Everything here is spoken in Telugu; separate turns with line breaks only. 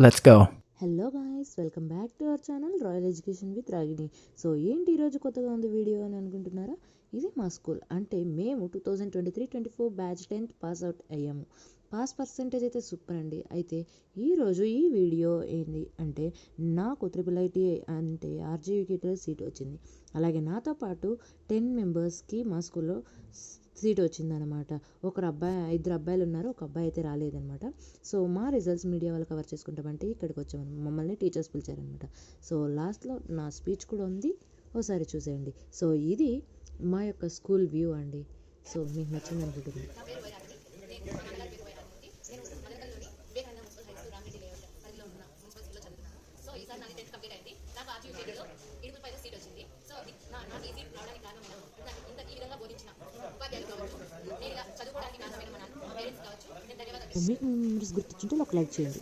Let's go.
Hello guys, welcome back to our channel royal education with Ragini. So ఏంటి ఈరోజు కొత్తగా ఉంది వీడియో అని అనుకుంటున్నారా? ఇది మా స్కూల్. అంటే మేము 2023-24 బ్యాచ్ 10th పాస్ అవుట్ అయ్యాము. పాస్ పర్సంటేజ్ అయితే సూపర్ అండి. అయితే ఈరోజు ఈ వీడియో ఏంటి అంటే, నాకు IIIT అంటే ఆర్జీవికేలో సీట్ వచ్చింది. అలాగే నాతో పాటు 10 మెంబర్స్కి మా స్కూల్లో సీట్ వచ్చిందనమాట. ఇద్దరు అబ్బాయిలు ఉన్నారు, ఒక అబ్బాయి అయితే రాలేదనమాట. సో మా రిజల్ట్స్ మీడియా వాళ్ళు కవర్ చేసుకుంటామంటే ఇక్కడికి వచ్చాము. మమ్మల్ని టీచర్స్ పిలిచారనమాట. సో లాస్ట్లో నా స్పీచ్ కూడా ఉంది, ఒకసారి చూసేయండి. సో ఇది మా యొక్క స్కూల్ వ్యూ అండి. సో మీకు నచ్చింది అనుకుంటుంది. మీకు మెమరీస్ గుర్తించుంటే ఒక లైక్ చేయండి.